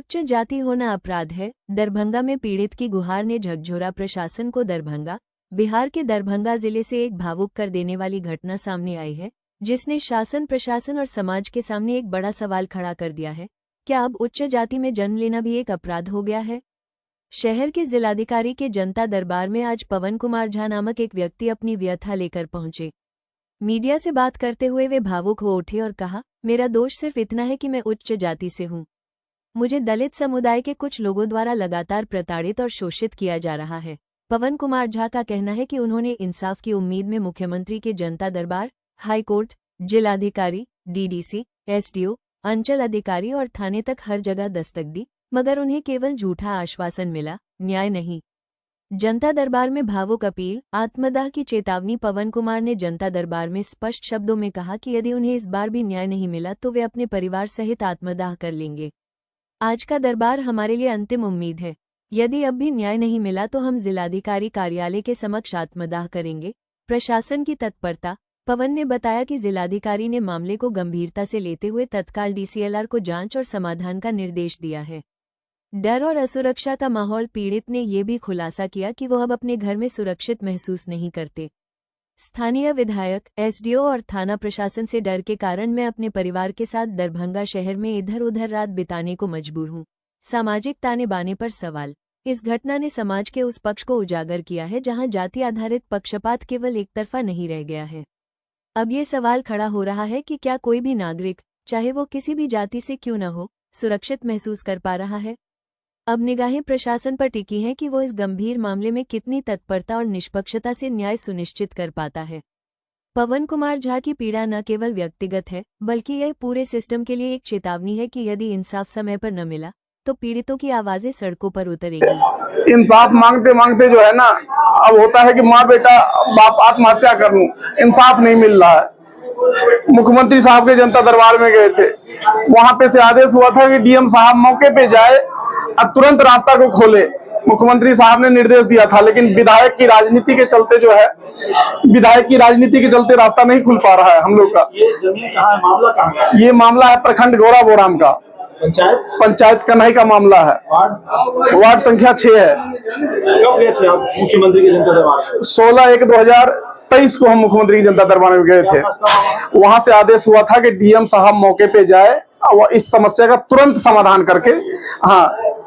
उच्च जाति होना अपराध है। दरभंगा में पीड़ित की गुहार ने झकझोरा प्रशासन को। दरभंगा, बिहार के दरभंगा जिले से एक भावुक कर देने वाली घटना सामने आई है, जिसने शासन, प्रशासन और समाज के सामने एक बड़ा सवाल खड़ा कर दिया है। क्या अब उच्च जाति में जन्म लेना भी एक अपराध हो गया है? शहर के जिलाधिकारी के जनता दरबार में आज पवन कुमार झा नामक एक व्यक्ति अपनी व्यथा लेकर पहुंचे। मीडिया से बात करते हुए वे भावुक हो उठे और कहा, मेरा दोष सिर्फ इतना है कि मैं उच्च जाति से हूं। मुझे दलित समुदाय के कुछ लोगों द्वारा लगातार प्रताड़ित और शोषित किया जा रहा है। पवन कुमार झा का कहना है कि उन्होंने इंसाफ की उम्मीद में मुख्यमंत्री के जनता दरबार, हाईकोर्ट, जिलाधिकारी, डीडीसी, एसडीओ, अंचल अधिकारी और थाने तक हर जगह दस्तक दी, मगर उन्हें केवल झूठा आश्वासन मिला, न्याय नहीं। जनता दरबार में भावुक अपील, आत्मदाह की चेतावनी। पवन कुमार ने जनता दरबार में स्पष्ट शब्दों में कहा कि यदि उन्हें इस बार भी न्याय नहीं मिला तो वे अपने परिवार सहित आत्मदाह कर लेंगे। आज का दरबार हमारे लिए अंतिम उम्मीद है। यदि अब भी न्याय नहीं मिला तो हम जिलाधिकारी कार्यालय के समक्ष आत्मदाह करेंगे। प्रशासन की तत्परता। पवन ने बताया कि जिलाधिकारी ने मामले को गंभीरता से लेते हुए तत्काल डीसीएलआर को जांच और समाधान का निर्देश दिया है। डर और असुरक्षा का माहौल। पीड़ित ने ये भी खुलासा किया कि वो अब अपने घर में सुरक्षित महसूस नहीं करते। स्थानीय विधायक, एसडीओ और थाना प्रशासन से डर के कारण मैं अपने परिवार के साथ दरभंगा शहर में इधर उधर रात बिताने को मजबूर हूँ। सामाजिक ताने बाने पर सवाल। इस घटना ने समाज के उस पक्ष को उजागर किया है जहां जाति आधारित पक्षपात केवल एक तरफा नहीं रह गया है। अब ये सवाल खड़ा हो रहा है कि क्या कोई भी नागरिक, चाहे वो किसी भी जाति से क्यों न हो, सुरक्षित महसूस कर पा रहा है? अब निगाहें प्रशासन पर टिकी हैं कि वो इस गंभीर मामले में कितनी तत्परता और निष्पक्षता से न्याय सुनिश्चित कर पाता है। पवन कुमार झा की पीड़ा न केवल व्यक्तिगत है, बल्कि यह पूरे सिस्टम के लिए एक चेतावनी है कि यदि इंसाफ समय पर न मिला तो पीड़ितों की आवाजें सड़कों पर उतरेगी। इंसाफ मांगते मांगते जो है ना, अब होता है कि माँ बेटा बाप आत्महत्या कर लूं, इंसाफ नहीं मिल रहा है। मुख्यमंत्री साहब के जनता दरबार में गए थे, वहां पे से आदेश हुआ था कि डीएम साहब मौके पे जाए और तुरंत रास्ता को खोले। मुख्यमंत्री साहब ने निर्देश दिया था, लेकिन विधायक की राजनीति के चलते जो है, विधायक की राजनीति के चलते रास्ता नहीं खुल पा रहा है हम लोग का। ये जमीन कहाँ है, मामला कहाँ है? ये मामला है प्रखंड गौरा बोराम का, पंचायत कन्हई का मामला है। वार्ड संख्या 6 है। कब गए थे आप मुख्यमंत्री के जनता दरबार? 16/1/2023 को हम मुख्यमंत्री की जनता दरबार में गए थे। वहां से आदेश हुआ था कि डीएम साहब मौके पे जाए और इस समस्या का तुरंत समाधान करके,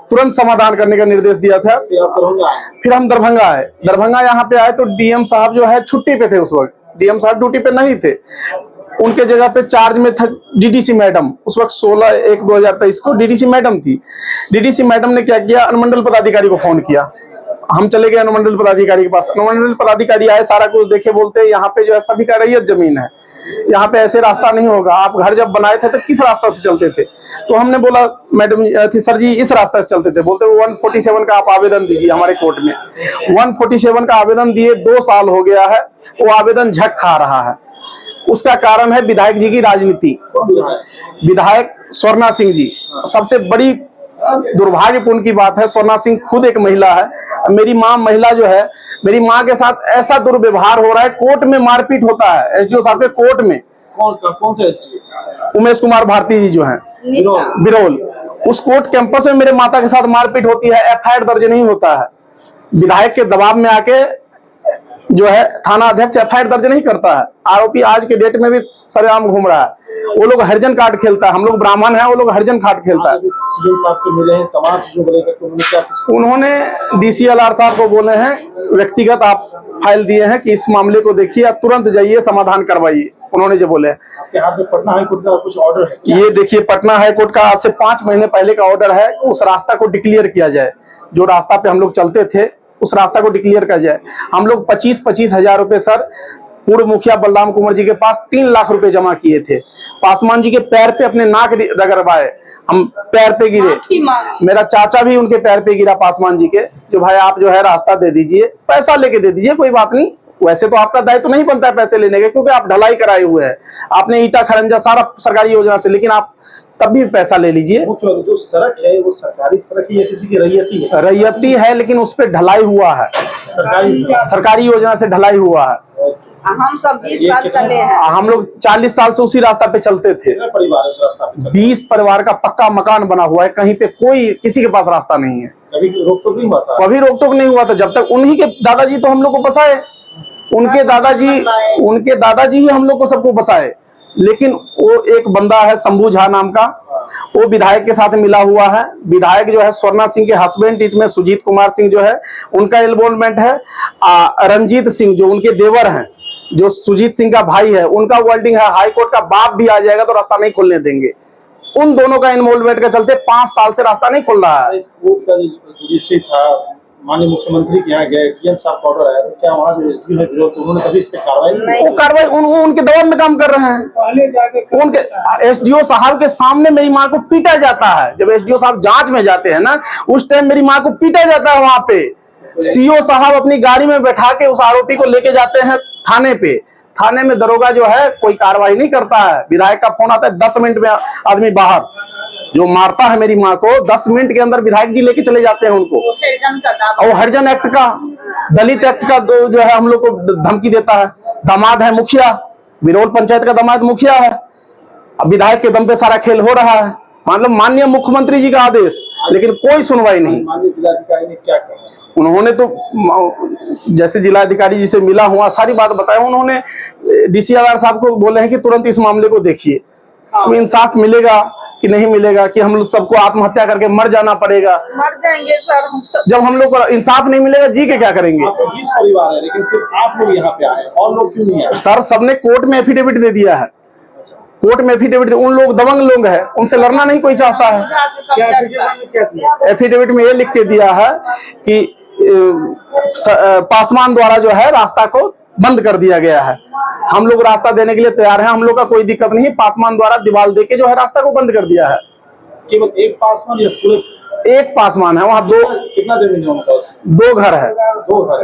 तुरंत समाधान करने का निर्देश दिया था। फिर हम दरभंगा आए। दरभंगा यहाँ पे आए तो डीएम साहब जो है छुट्टी पे थे। उस वक्त डीएम साहब ड्यूटी पे नहीं थे, उनके जगह पे चार्ज में था डीडीसी मैडम। उस वक्त 16/1/2023 को डीडीसी मैडम थी। डीडीसी मैडम ने क्या किया, अनुमंडल पदाधिकारी को फोन किया। हम चले गए अनुमंडल पदाधिकारी के पास। अनुमंडल पदाधिकारी आए, सारा कुछ देखे, बोलते हैं यहाँ पे जो है सभी का रैयत जमीन है, यहाँ पे ऐसे रास्ता नहीं होगा। आप घर जब बनाए थे तो किस रास्ता से चलते थे? तो हमने बोला, मैडम थी, सर जी इस रास्ता से चलते थे। बोलते 147 का आप आवेदन दीजिए हमारे कोर्ट में। 147 का आवेदन दिए 2 साल हो गया है, वो आवेदन झक खा रहा है। उसका कारण है विधायक जी की राजनीति। विधायक स्वर्णा सिंह जी, सबसे बड़ी दुर्भाग्यपूर्ण की बात है, स्वर्णा सिंह खुद एक महिला है। मेरी माँ महिला जो है, मेरी माँ के साथ ऐसा दुर्व्यवहार हो रहा है, कोर्ट में मारपीट होता है। एसडीओ साहब के कोर्ट में। कौन सा एसडीओ? उमेश कुमार भारती जी जो है बिरोल, उस कोर्ट कैंपस में मेरे माता के साथ मारपीट होती है। एफआईआर दर्ज नहीं होता है। विधायक के दबाव में आके जो है थाना अध्यक्ष एफआईआर दर्ज नहीं करता है। आरोपी आज के डेट में भी सरेआम घूम रहा है। वो लोग हरिजन कार्ड खेलता है, हम लोग ब्राह्मण हैं, वो लोग हरिजन कार्ड खेलता है। साहब से मिले हैं, तमाम चीजों को लेकर उन्होंने क्या कुछ? उन्होंने डीसीएलआर साहब को बोले हैं, व्यक्तिगत आप फाइल दिए हैं कि इस मामले को देखिए, तुरंत जाइए, समाधान करवाइए। उन्होंने जो बोले, आपके हाथ में पटना हाईकोर्ट का कुछ ऑर्डर है? ये देखिए, पटना हाईकोर्ट का आज से 5 महीने पहले का ऑर्डर है। उस रास्ता को डिक्लेयर किया जाए, जो रास्ता पे हम लोग चलते थे उस रास्ता को डिक्लेयर किया जाए। हम लोग 25-25 हजार रुपए सर पूर्व मुखिया बलराम कुंवर जी के पास 3 लाख रुपए जमा किए थे। पासवान जी के पैर पे अपने नाक रगड़वाए, हम पैर पे गिरे। मेरा चाचा भी उनके पैर पे गिरा, पासवान जी के, जो भाई आप जो है रास्ता दे दीजिए, पैसा लेके दे दीजिए, कोई बात नहीं। वैसे तो आपका दायित्व नहीं बनता है पैसे लेने के, क्योंकि आप ढलाई कराए हुए हैं, आपने ईटा खरंजा सारा सरकारी योजना से, लेकिन आप तब भी पैसा ले लीजिए। जो सड़क है वो सरकारी सड़क है या किसी की रैयती है? रैयती है, लेकिन उस पे ढलाई हुआ है, सरकारी योजना से ढलाई हुआ है। हम सब 20 साल चले हैं। हम लोग 40 साल से उसी रास्ता पे चलते थे। कितने परिवार उस रास्ता पे चलते 20 परिवार का पक्का मकान बना हुआ है, कहीं पे कोई किसी के पास रास्ता नहीं है। कभी रोक टोक नहीं हुआ था? कभी रोक टोक नहीं हुआ था, जब तक उन्हीं के दादाजी तो हम लोग को बसाए, उनके दादाजी ही हम लोग को सबको बसाए। लेकिन वो एक बंदा है शंभू झा नाम का, वो विधायक के साथ मिला हुआ है। विधायक जो है स्वर्णा सिंह के हस्बैंड, इसमें सुजीत कुमार सिंह जो है उनका इन्वॉल्वमेंट है। रंजीत सिंह जो उनके देवर हैं, जो सुजीत सिंह का भाई है, उनका वर्डिंग है हाई कोर्ट का बाप भी आ जाएगा तो रास्ता नहीं खोलने देंगे। उन दोनों का इन्वॉल्वमेंट के चलते 5 साल से रास्ता नहीं खुल रहा है। इस कोर्ट का जो विषय था, माननीय मुख्यमंत्री के यहाँ गए, डीएम साहब का ऑर्डर है, क्या वहाँ जो एसडीओ है विरोध, उन्होंने कभी इस पे कार्रवाई नहीं? वो कार्रवाई उनके दबाव में काम कर रहे हैं। उनके एसडीओ साहब के सामने मेरी माँ को पीटा जाता है। जब एसडीओ साहब जांच में जाते हैं ना, उस टाइम मेरी माँ को पीटा जाता है वहां पे। सीओ साहब अपनी गाड़ी में बैठा के उस आरोपी को लेके जाते हैं थाने पे। थाने में दरोगा जो है कोई कार्रवाई नहीं करता है। विधायक का फोन आता है, 10 मिनट में आदमी बाहर। जो मारता है मेरी माँ को 10 मिनट के अंदर विधायक जी लेके चले जाते हैं उनको। और हरिजन एक्ट का, दलित एक्ट का जो है हम लोग को धमकी देता है। दामाद है मुखिया, विरोल पंचायत का दामाद मुखिया है। अब विधायक के दम पे सारा खेल हो रहा है, मतलब माननीय मुख्यमंत्री जी का आदेश, लेकिन कोई सुनवाई नहीं। माननीय जिलाधिकारी ने क्या कहा? उन्होंने तो जैसे जिलाधिकारी जी से मिला हुआ सारी बात बताया। उन्होंने डीसीआर साहब को बोले हैं कि तुरंत इस मामले को देखिए, तो इंसाफ मिलेगा कि नहीं मिलेगा, कि हम लोग सबको आत्महत्या करके मर जाना पड़ेगा। मर जाएंगे सर हम सब। जब हम लोग को इंसाफ नहीं मिलेगा जी के क्या करेंगे? आपको 20 परिवार है, लेकिन सिर्फ आप लोग यहाँ पे आए, और लोग क्यों नहीं आए? सर सबने कोर्ट में एफिडेविट दे दिया है। कोर्ट में एफिडेविट, उन लोग दबंग लोग हैं, उनसे लड़ना नहीं कोई चाहता है। एफिडेविट में ये लिख के दिया है कि पासवान द्वारा जो है रास्ता को बंद कर दिया गया है। हम लोग रास्ता देने के लिए तैयार हैं, हम लोग का कोई दिक्कत नहीं। पासवान द्वारा दीवार देके जो है रास्ता को बंद कर दिया है। केवल एक पासवान या पूरे? एक पासवान है, वहाँ कितना जमीन है उनका? 2 घर है।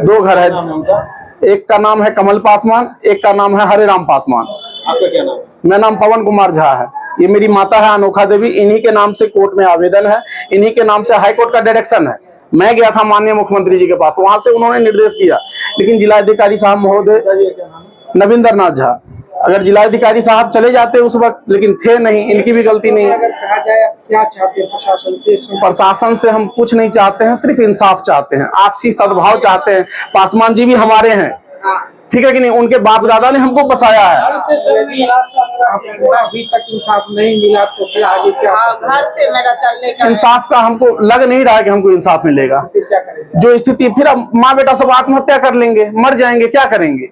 2 घर है। नाम है उनका? एक का नाम है कमल पासवान, एक का नाम है हरे राम पासवान। आपका क्या नाम है? मेरा नाम पवन कुमार झा है। ये मेरी माता है अनोखा देवी, इन्हीं के नाम से कोर्ट में आवेदन है, इन्हीं के नाम से हाई कोर्ट का डायरेक्शन है। मैं गया था माननीय मुख्यमंत्री जी के पास, वहां से उन्होंने निर्देश दिया, लेकिन जिलाधिकारी साहब महोदय नविंदर नाथ झा, अगर जिलाधिकारी साहब चले जाते उस वक्त, लेकिन थे नहीं, इनकी भी गलती नहीं है। अगर कहा जाए आप क्या चाहते हैं प्रशासन से? प्रशासन से हम कुछ नहीं चाहते हैं, सिर्फ इंसाफ चाहते हैं, आपसी सद्भाव चाहते हैं। पासवान जी भी हमारे हैं, ठीक है कि नहीं? उनके बाप दादा ने हमको बसाया है। अभी तक इंसाफ नहीं मिला तो फिर आगे क्या? घर से मेरा चलने का इंसाफ का हमको लग नहीं रहा है कि हमको इंसाफ मिलेगा। फिर क्या करेंगे? जो स्थिति, फिर अब माँ बेटा सब आत्महत्या कर लेंगे, मर जाएंगे, क्या करेंगे?